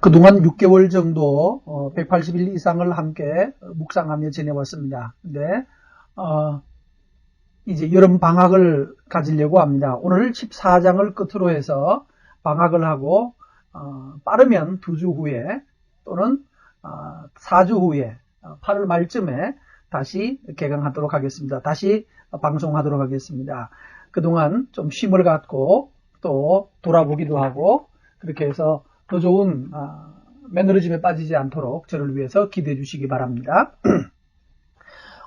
그동안 6개월 정도 180일 이상을 함께 묵상하며 지내왔습니다. 근데 이제 여름 방학을 가지려고 합니다. 오늘 14장을 끝으로 해서 방학을 하고 빠르면 2주 후에 또는 4주 후에 8월 말쯤에 다시 개강하도록 하겠습니다. 다시 방송하도록 하겠습니다. 그동안 좀 쉼을 갖고 또 돌아보기도 하고 그렇게 해서 더 좋은 매너리즘에 빠지지 않도록 저를 위해서 기도해 주시기 바랍니다.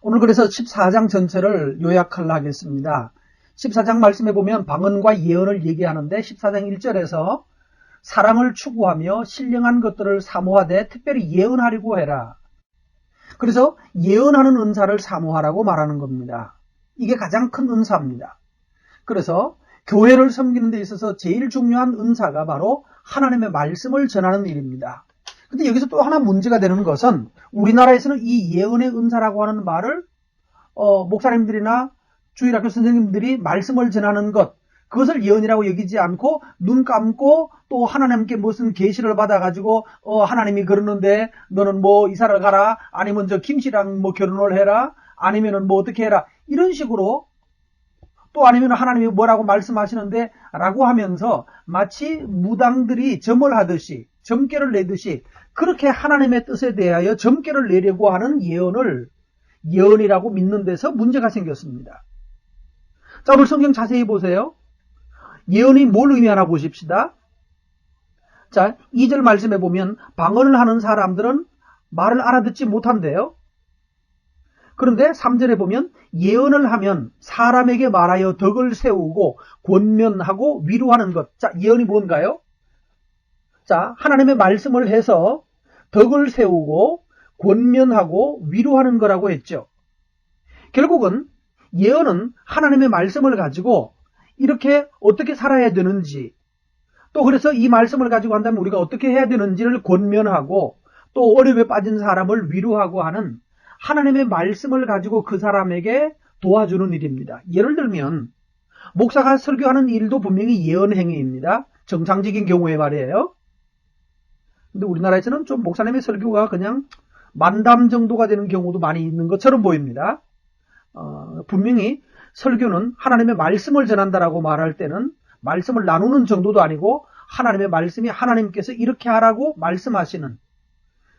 오늘 그래서 14장 전체를 요약하려 하겠습니다. 14장 말씀에 보면 방언과 예언을 얘기하는데 14장 1절에서 사랑을 추구하며 신령한 것들을 사모하되 특별히 예언하려고 해라. 그래서 예언하는 은사를 사모하라고 말하는 겁니다. 이게 가장 큰 은사입니다. 그래서 교회를 섬기는 데 있어서 제일 중요한 은사가 바로 하나님의 말씀을 전하는 일입니다. 근데 여기서 또 하나 문제가 되는 것은 우리나라에서는 이 예언의 은사라고 하는 말을 목사님들이나 주일학교 선생님들이 말씀을 전하는 것, 그것을 예언이라고 여기지 않고 눈 감고 또 하나님께 무슨 계시를 받아가지고 하나님이 그러는데 너는 뭐 이사를 가라, 아니면 저 김씨랑 뭐 결혼을 해라, 아니면은 뭐 어떻게 해라, 이런 식으로 또 아니면 하나님이 뭐라고 말씀하시는데 라고 하면서 마치 무당들이 점을 하듯이 점괘를 내듯이 그렇게 하나님의 뜻에 대하여 점괘를 내려고 하는 예언을 예언이라고 믿는 데서 문제가 생겼습니다. 자, 오늘 성경 자세히 보세요. 예언이 뭘 의미하나 보십시다. 자, 2절 말씀에 보면 방언을 하는 사람들은 말을 알아듣지 못한대요. 그런데 3절에 보면 예언을 하면 사람에게 말하여 덕을 세우고 권면하고 위로하는 것. 자, 예언이 뭔가요? 자, 하나님의 말씀을 해서 덕을 세우고 권면하고 위로하는 거라고 했죠. 결국은 예언은 하나님의 말씀을 가지고 이렇게 어떻게 살아야 되는지, 또 그래서 이 말씀을 가지고 한다면 우리가 어떻게 해야 되는지를 권면하고 또 어려움에 빠진 사람을 위로하고 하는 하나님의 말씀을 가지고 그 사람에게 도와주는 일입니다. 예를 들면 목사가 설교하는 일도 분명히 예언 행위입니다. 정상적인 경우에 말이에요. 근데 우리나라에서는 좀 목사님의 설교가 그냥 만담 정도가 되는 경우도 많이 있는 것처럼 보입니다. 분명히 설교는 하나님의 말씀을 전한다라고 말할 때는 말씀을 나누는 정도도 아니고 하나님의 말씀이 하나님께서 이렇게 하라고 말씀하시는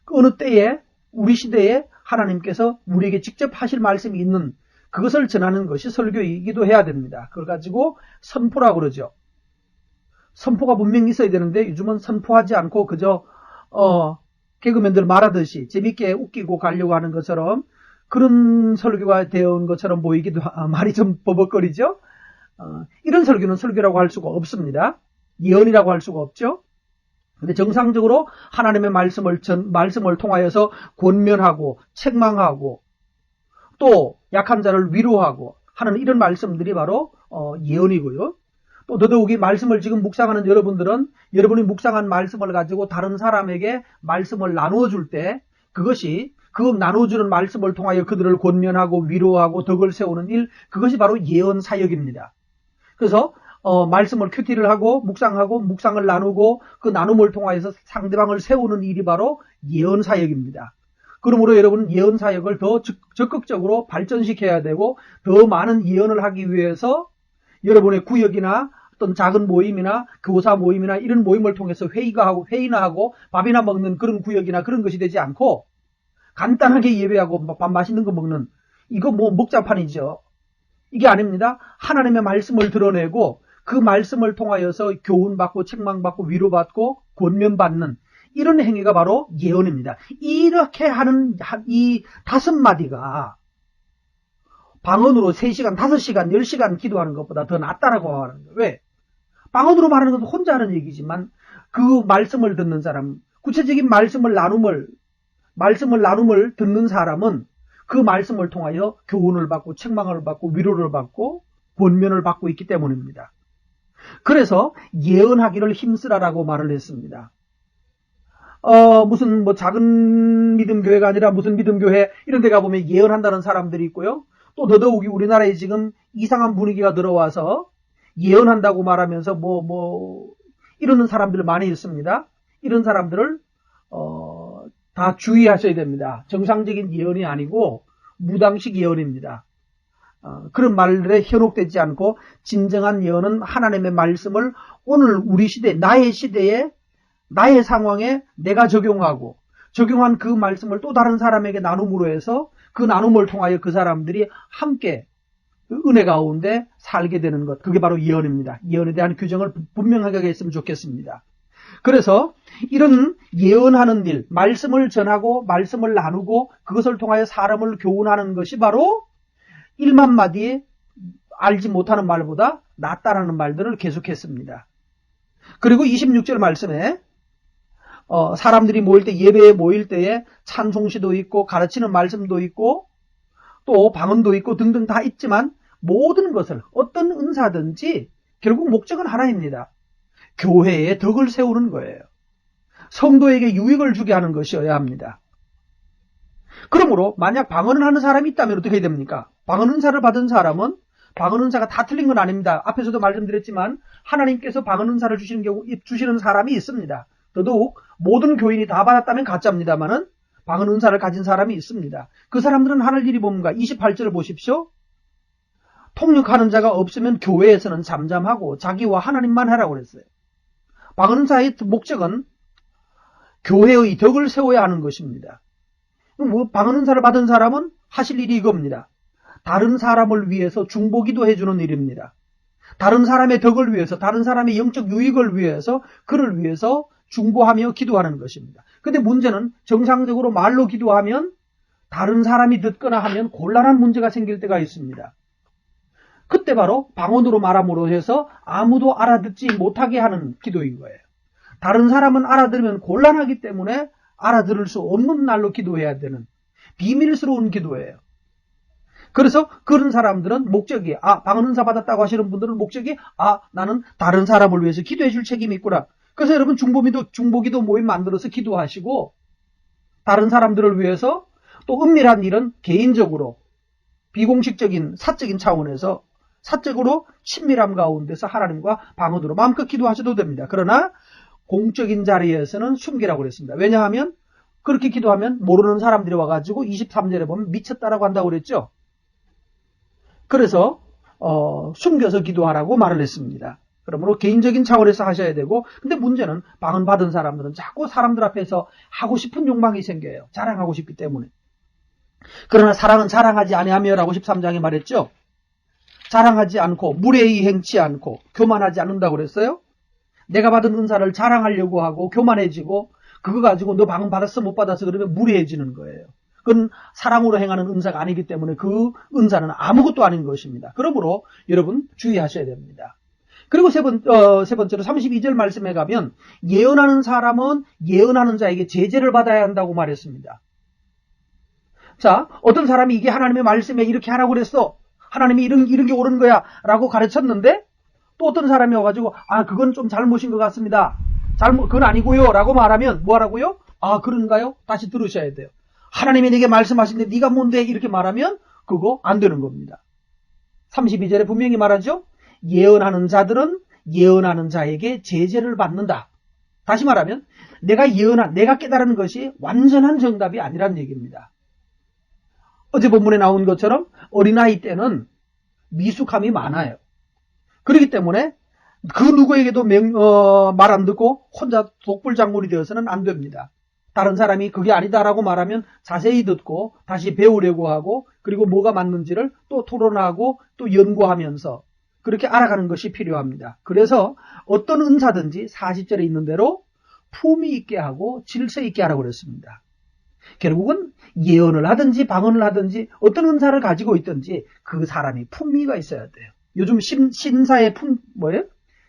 그 어느 때에 우리 시대에 하나님께서 우리에게 직접 하실 말씀이 있는 그것을 전하는 것이 설교이기도 해야 됩니다. 그걸 가지고 선포라고 그러죠. 선포가 분명히 있어야 되는데 요즘은 선포하지 않고 그저 개그맨들 말하듯이 재밌게 웃기고 가려고 하는 것처럼 그런 설교가 되어 온 것처럼 보이기도 말이 좀 버벅거리죠. 이런 설교는 설교라고 할 수가 없습니다. 예언이라고 할 수가 없죠. 근데 정상적으로 하나님의 말씀을 통하여서 권면하고 책망하고 또 약한 자를 위로하고 하는 이런 말씀들이 바로 예언이고요. 또 더더욱이 말씀을 지금 묵상하는 여러분들은 여러분이 묵상한 말씀을 가지고 다른 사람에게 말씀을 나누어 줄 때 그것이 그 나누어주는 말씀을 통하여 그들을 권면하고 위로하고 덕을 세우는 일, 그것이 바로 예언 사역입니다. 그래서 말씀을 큐티를 하고 묵상을 나누고 그 나눔을 통하여서 상대방을 세우는 일이 바로 예언 사역입니다. 그러므로 여러분 예언 사역을 더 적극적으로 발전시켜야 되고 더 많은 예언을 하기 위해서 여러분의 구역이나 어떤 작은 모임이나 교사 모임이나 이런 모임을 통해서 회의나 하고 밥이나 먹는 그런 구역이나 그런 것이 되지 않고 간단하게 예배하고 밥 맛있는 거 먹는 이거 뭐 먹자판이죠. 이게 아닙니다. 하나님의 말씀을 드러내고 그 말씀을 통하여서 교훈받고 책망받고 위로받고 권면받는 이런 행위가 바로 예언입니다. 이렇게 하는 이 5마디가 방언으로 3시간, 5시간, 10시간 기도하는 것보다 더 낫다라고 하는 거예요. 왜? 방언으로 말하는 것은 혼자 하는 얘기지만 그 말씀을 듣는 사람, 구체적인 말씀을 나눔을 듣는 사람은 그 말씀을 통하여 교훈을 받고 책망을 받고 위로를 받고 권면을 받고 있기 때문입니다. 그래서 예언하기를 힘쓰라라고 말을 했습니다. 무슨 뭐 작은 믿음 교회가 아니라 무슨 믿음 교회 이런 데 가보면 예언한다는 사람들이 있고요. 또 더더욱이 우리나라에 지금 이상한 분위기가 들어와서 예언한다고 말하면서 이러는 사람들 많이 있습니다. 이런 사람들을 다 주의하셔야 됩니다. 정상적인 예언이 아니고 무당식 예언입니다. 그런 말들에 현혹되지 않고 진정한 예언은 하나님의 말씀을 오늘 우리 시대, 나의 시대에 나의 상황에 내가 적용한 그 말씀을 또 다른 사람에게 나눔으로 해서 그 나눔을 통하여 그 사람들이 함께 은혜 가운데 살게 되는 것, 그게 바로 예언입니다. 예언에 대한 규정을 분명하게 했으면 좋겠습니다. 그래서 이런 예언하는 일, 말씀을 전하고 말씀을 나누고 그것을 통하여 사람을 교훈하는 것이 바로 1만 마디에 알지 못하는 말보다 낫다라는 말들을 계속했습니다. 그리고 26절 말씀에 사람들이 모일 때, 예배에 모일 때에 찬송시도 있고 가르치는 말씀도 있고 또 방언도 있고 등등 다 있지만 모든 것을 어떤 은사든지 결국 목적은 하나입니다. 교회에 덕을 세우는 거예요. 성도에게 유익을 주게 하는 것이어야 합니다. 그러므로 만약 방언을 하는 사람이 있다면 어떻게 해야 됩니까? 방언 은사를 받은 사람은 방언 은사가 다 틀린 건 아닙니다. 앞에서도 말씀드렸지만 하나님께서 방언 은사를 주시는 사람이 있습니다. 더더욱 모든 교인이 다 받았다면 가짜입니다만은 방언 은사를 가진 사람이 있습니다. 그 사람들은 하늘 일이 뭡니까? 28절을 보십시오. 통역하는 자가 없으면 교회에서는 잠잠하고 자기와 하나님만 하라고 그랬어요. 방언 은사의 목적은 교회의 덕을 세워야 하는 것입니다. 방언 은사를 받은 사람은 하실 일이 이겁니다. 다른 사람을 위해서 중보기도 해주는 일입니다. 다른 사람의 덕을 위해서, 다른 사람의 영적 유익을 위해서, 그를 위해서 중보하며 기도하는 것입니다. 근데 문제는 정상적으로 말로 기도하면 다른 사람이 듣거나 하면 곤란한 문제가 생길 때가 있습니다. 그때 바로 방언으로 말함으로 해서 아무도 알아듣지 못하게 하는 기도인 거예요. 다른 사람은 알아들으면 곤란하기 때문에 알아들을 수 없는 날로 기도해야 되는 비밀스러운 기도예요. 그래서 그런 사람들은 목적이, 방언 은사 받았다고 하시는 분들은 목적이, 나는 다른 사람을 위해서 기도해 줄 책임이 있구나. 그래서 여러분 중보기도 모임 만들어서 기도하시고 다른 사람들을 위해서 또 은밀한 일은 개인적으로 비공식적인 사적인 차원에서 사적으로 친밀함 가운데서 하나님과 방언으로 마음껏 기도하셔도 됩니다. 그러나 공적인 자리에서는 숨기라고 그랬습니다. 왜냐하면 그렇게 기도하면 모르는 사람들이 와가지고 23절에 보면 미쳤다라고 한다고 그랬죠. 그래서 숨겨서 기도하라고 말을 했습니다. 그러므로 개인적인 차원에서 하셔야 되고, 근데 문제는 방언 받은 사람들은 자꾸 사람들 앞에서 하고 싶은 욕망이 생겨요. 자랑하고 싶기 때문에. 그러나 사랑은 자랑하지 아니하며라고 13장에 말했죠. 자랑하지 않고 무례히 행치 않고 교만하지 않는다고 그랬어요. 내가 받은 은사를 자랑하려고 하고 교만해지고 그거 가지고 너 방언 받았어 못 받았어 그러면 무례해지는 거예요. 그건 사랑으로 행하는 은사가 아니기 때문에 그 은사는 아무것도 아닌 것입니다. 그러므로 여러분 주의하셔야 됩니다. 그리고 세 번째로 32절 말씀에 가면 예언하는 사람은 예언하는 자에게 제재를 받아야 한다고 말했습니다. 자, 어떤 사람이 이게 하나님의 말씀에 이렇게 하라고 그랬어. 하나님이 이런 게 옳은 거야 라고 가르쳤는데 또 어떤 사람이 와가지고 그건 좀 잘못인 것 같습니다. 그건 아니고요 라고 말하면 뭐 하라고요? 그런가요? 다시 들으셔야 돼요. 하나님이 내게 말씀하시는데 네가 뭔데 이렇게 말하면 그거 안 되는 겁니다. 32절에 분명히 말하죠. 예언하는 자들은 예언하는 자에게 제재를 받는다. 다시 말하면 내가 깨달은 것이 완전한 정답이 아니란 얘기입니다. 어제 본문에 나온 것처럼 어린아이 때는 미숙함이 많아요. 그렇기 때문에 그 누구에게도 말 안 듣고 혼자 독불장군이 되어서는 안 됩니다. 다른 사람이 그게 아니다라고 말하면 자세히 듣고 다시 배우려고 하고 그리고 뭐가 맞는지를 또 토론하고 또 연구하면서 그렇게 알아가는 것이 필요합니다. 그래서 어떤 은사든지 40절에 있는 대로 품위 있게 하고 질서 있게 하라고 그랬습니다. 결국은 예언을 하든지 방언을 하든지 어떤 은사를 가지고 있든지 그 사람이 품위가 있어야 돼요. 요즘 신사의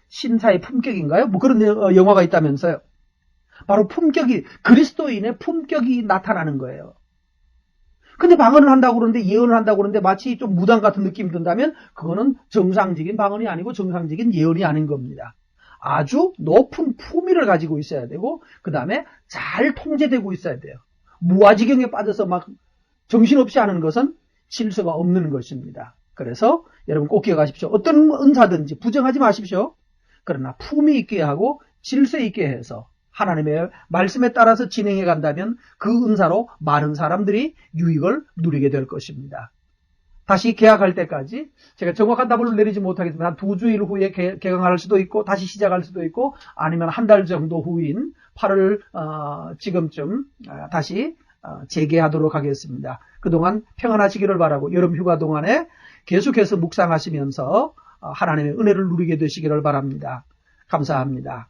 신사의 품격인가요? 뭐 그런 영화가 있다면서요. 바로 품격이, 그리스도인의 품격이 나타나는 거예요. 근데 방언을 한다고 그러는데 예언을 한다고 그러는데 마치 좀 무당 같은 느낌이 든다면 그거는 정상적인 방언이 아니고 정상적인 예언이 아닌 겁니다. 아주 높은 품위를 가지고 있어야 되고 그 다음에 잘 통제되고 있어야 돼요. 무아지경에 빠져서 막 정신없이 하는 것은 질서가 없는 것입니다. 그래서 여러분 꼭 기억하십시오. 어떤 은사든지 부정하지 마십시오. 그러나 품위 있게 하고 질서 있게 해서 하나님의 말씀에 따라서 진행해 간다면 그 은사로 많은 사람들이 유익을 누리게 될 것입니다. 다시 개학할 때까지 제가 정확한 답을 내리지 못하겠지만 한 2주일 후에 개강할 수도 있고 다시 시작할 수도 있고 아니면 한 달 정도 후인 8월 지금쯤 다시 재개하도록 하겠습니다. 그동안 평안하시기를 바라고 여름 휴가 동안에 계속해서 묵상하시면서 하나님의 은혜를 누리게 되시기를 바랍니다. 감사합니다.